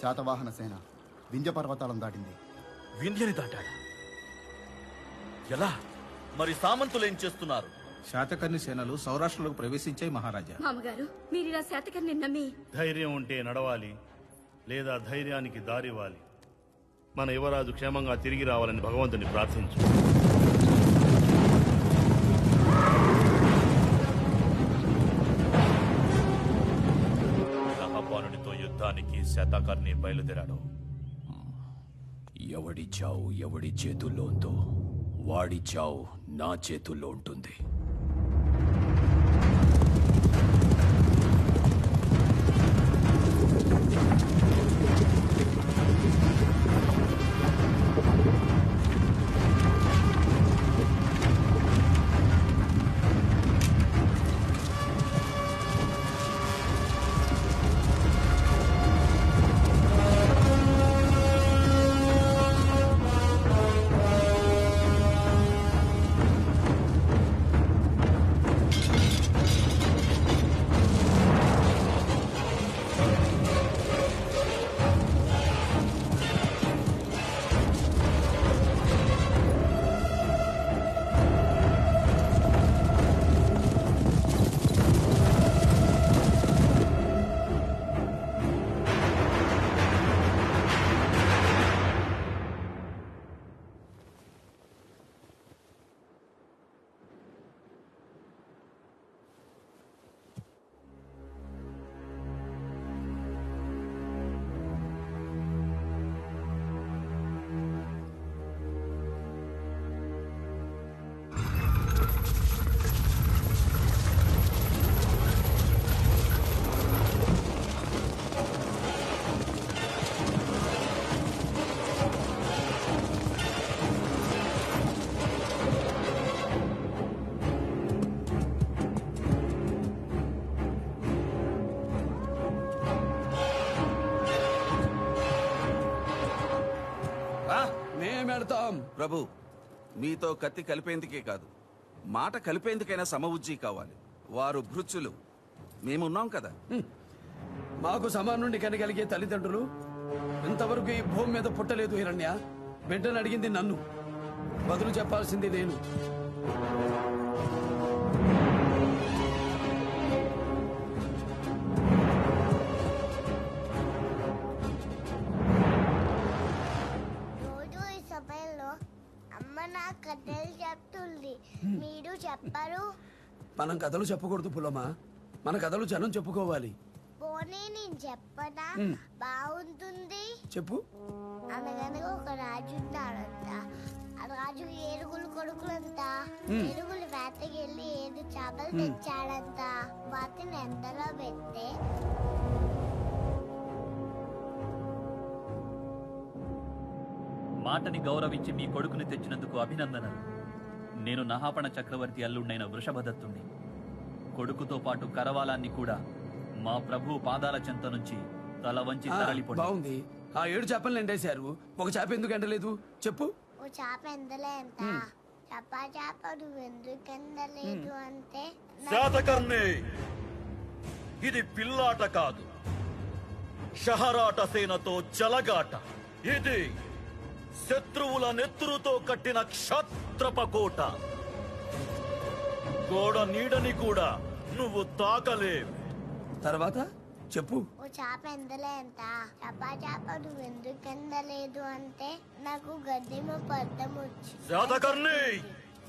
శాతవాహన సేన వింధ్య పర్వతాలను దాటింది. వింధ్యని దాటాడా? ఎలా? మరి సామంతులు ఏం చేస్తున్నారు? శాతకర్ణి సేనలు సౌరాష్ట్రలోకి ప్రవేశించాయి మహారాజా. మామగారు మీరిలా శాతకర్ణి నమ్మి ధైర్యం ఉంటే నడవాలి, లేదా ధైర్యానికి దారివ్వాలి. మన యువరాజు క్షేమంగా తిరిగి రావాలని భగవంతుని ప్రార్థించు. నహపానుడితో యుద్ధానికి శాతకర్ణి బయలుదేరాడు. ఎవడి చావు ఎవడి చేతుల్లో ఉందో వాడి చావు నా చేతుల్లో ఉంటుంది. ప్రభు, మీతో కత్తి కలిపేందుకే కాదు, మాట కలిపేందుకైనా సమవుజ్జీ కావాలి. వారు భృత్యులు, మేమున్నాం కదా. మాకు సమానుండి కనగలిగే తల్లిదండ్రులు ఇంతవరకు ఈ భూమి మీద పుట్టలేదు హిరణ్య. బిడ్డను అడిగింది నన్ను, బదులు చెప్పాల్సింది నేను. కథలు చెప్తుంది, మీరు చెప్పరు. మనం కథలు చెప్పకూడదు పుల్లమ్మా, మన కథలు జనం చెప్పుకోవాలి. పోనీ నేను చెప్పనా? బాగుంటుంది. చెప్పు. అనగనగా ఒక రాజు ఉన్నాడంట. ఆ రాజు ఏరుగులు కొడుకులంట. ఏరుగులు వేటకెళ్ళి 7 చేపలు తెచ్చాడంట. వాటిని ఎండలో పెడితే మాటని గౌరవించి మీ కొడుకుని తెచ్చినందుకు అభినందనలు. నేను నహాపణ చక్రవర్తి అల్లుండైన వృషభదత్తుణ్ణి. కొడుకుతో పాటు కరవాలాన్ని కూడా మా ప్రభు పాదాల చెంత నుంచి తల వంచి తరలిపోయింది. బాగుంది. ఆ 7 చేపలు ఎండేశారు, ఒక చేప ఎందుకు ఎండలేదు చెప్పు. ఓ చేప ఎండలే ఎంత? చపా చేప నువ్వు ఎందుకు ఎండలేదు అంటే, శాతకర్ణి, ఇది పిల్లాట కాదు, షహరాట సేనతో జలగాట. ఇది శత్రువుల నెత్తురుతో కట్టిన క్షత్రపకోట. గోడ నీడని కూడా నువ్వు తాకలేవు. తర్వాత చెప్పు. ఓ చేప ఎండలే ఎంత? చపా చేప నువ్వు ఎందుకు ఎండలేదు అంటే, నాకు గడ్డిమ పడ్డం వచ్చు. శాతకర్ణి,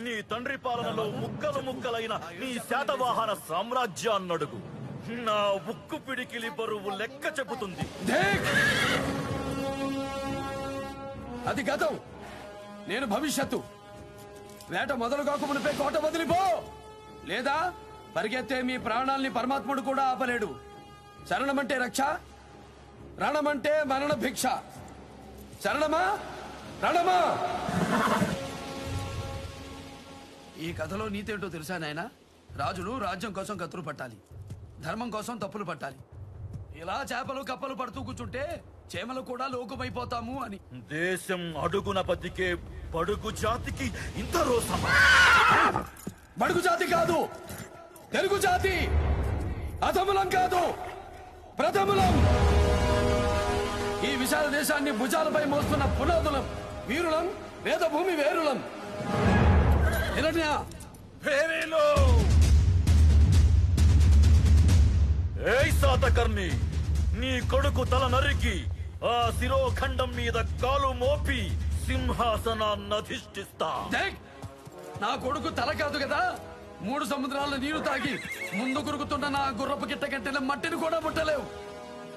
నీ తండ్రి పాలనలో ముక్కలు ముక్కలైన నీ శాతవాహన సామ్రాజ్యాన్నడుగు. నా ఉక్కు పిడికిలి బరువు లెక్క చెబుతుంది. అది గతం, నేను భవిష్యత్తు. వేట మొదలు కాకమునిపై కోట వదిలిపో, లేదా పరిగెత్తే మీ ప్రాణాల్ని పరమాత్ముడు కూడా ఆపలేడు. శరణమంటే రక్ష, రణమంటే మరణ భిక్ష. శరణమా రణమా. ఈ కథలో నీతేంటో తెలుసా నాయనా? రాజులు రాజ్యం కోసం కత్తులు పట్టాలి, ధర్మం కోసం తప్పులు పట్టాలి. ఇలా చేపలు కప్పలు పడుతూ కూర్చుంటే చేమలు కూడా లోకమైపోతాము అని. దేశం అడుగున బతికే బడుగు జాతికి ఇంత రోసమా? బడుగు జాతి కాదు, తెలుగు జాతి. అధములం కాదు, ప్రథములం. ఈ విశాల దేశాన్ని భుజాలపై మోస్తున్న పునాదులం, వీరులం, వేద భూమి వేరులం. హిరణ్య, ఫేరీలు! ఏయ్ శాతకర్ణి, నీ కొడుకు తల నరికి ఆ శిరోఖండం మీద కాలు మోపి సింహాసనాన్ని అధిష్ఠిస్తా. దేక్, నా కొడుకు తల కాదు కదా, 3 సముద్రాల నీరు తాగి ముందు కురుకుతున్న నా గుర్రపు గిట్ట కట్టిన మట్టిని కూడా ముట్టలేవు.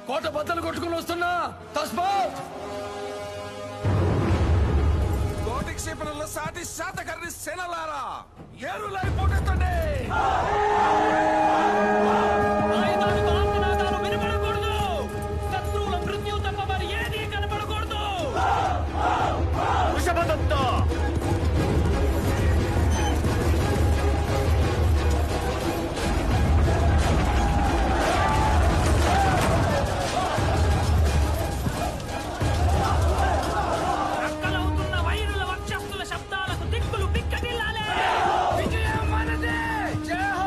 కోట బద్దలు కొట్టుకుని వస్తున్నా. తస్మాత్ కోటి క్షేపణంలో సాటి శాతకర్ణి సేనలారా, ఏరులై పోటెత్తండి. ఆయుధాలకు ఆర్తనాదాలు వినపడకూడదు. శత్రువుల మృత్యు తప్ప మరి ఏదీ కనపడకూడదు. వృషభదత్త, రక్కలవుతున్న వైరుల వక్షస్థుల శబ్దాలకు దిక్కులు పిక్కటిల్లాలే. విజయం మనదే. జై హో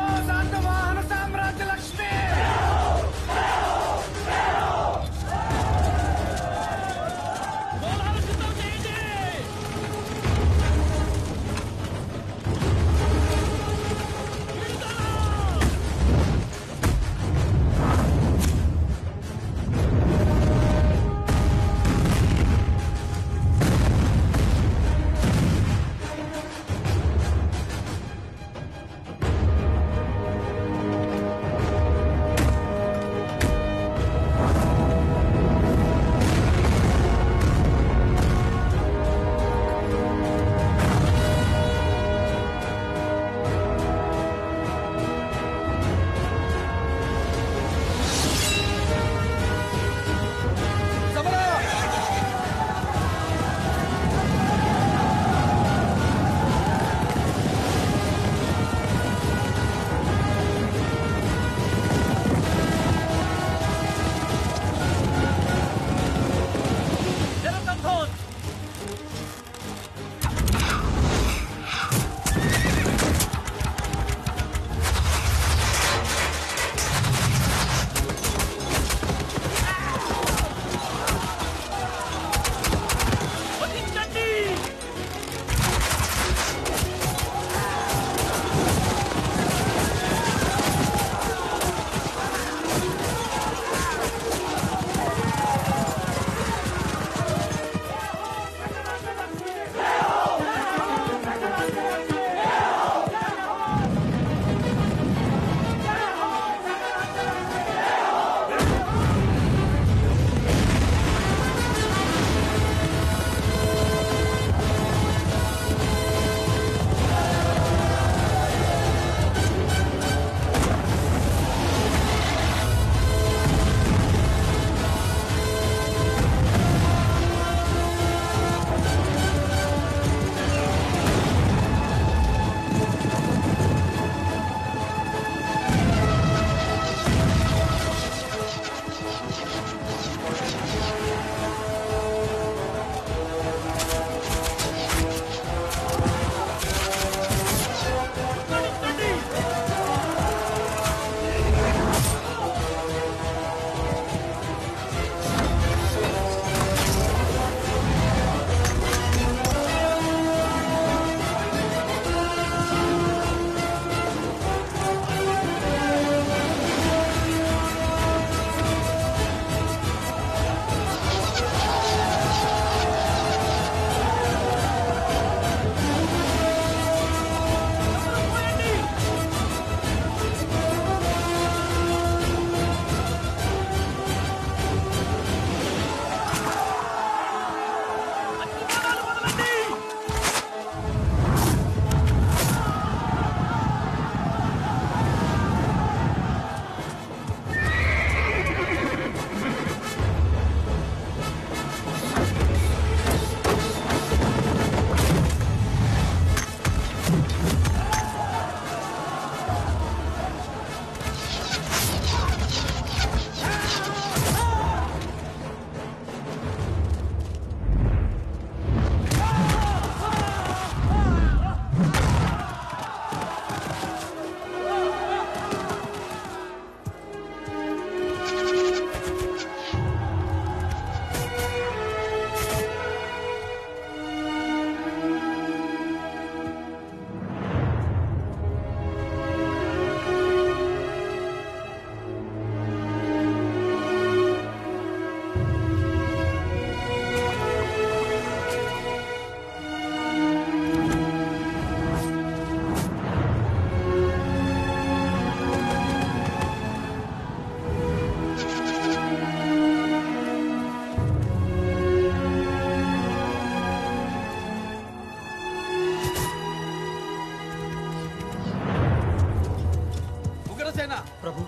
భీమసేన. ప్రభు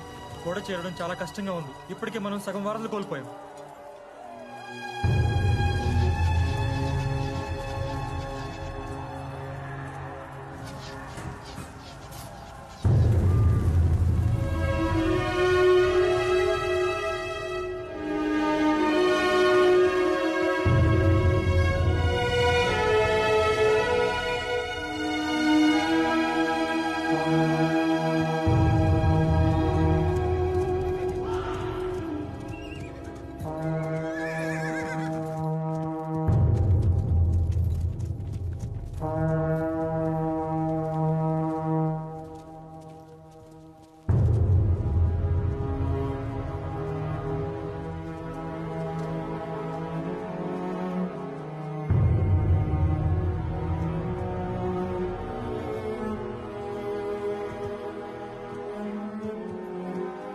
గోడ చేరడం చాలా కష్టంగా ఉంది. ఇప్పటికే మనం సగం వారాలు కోల్పోయాం.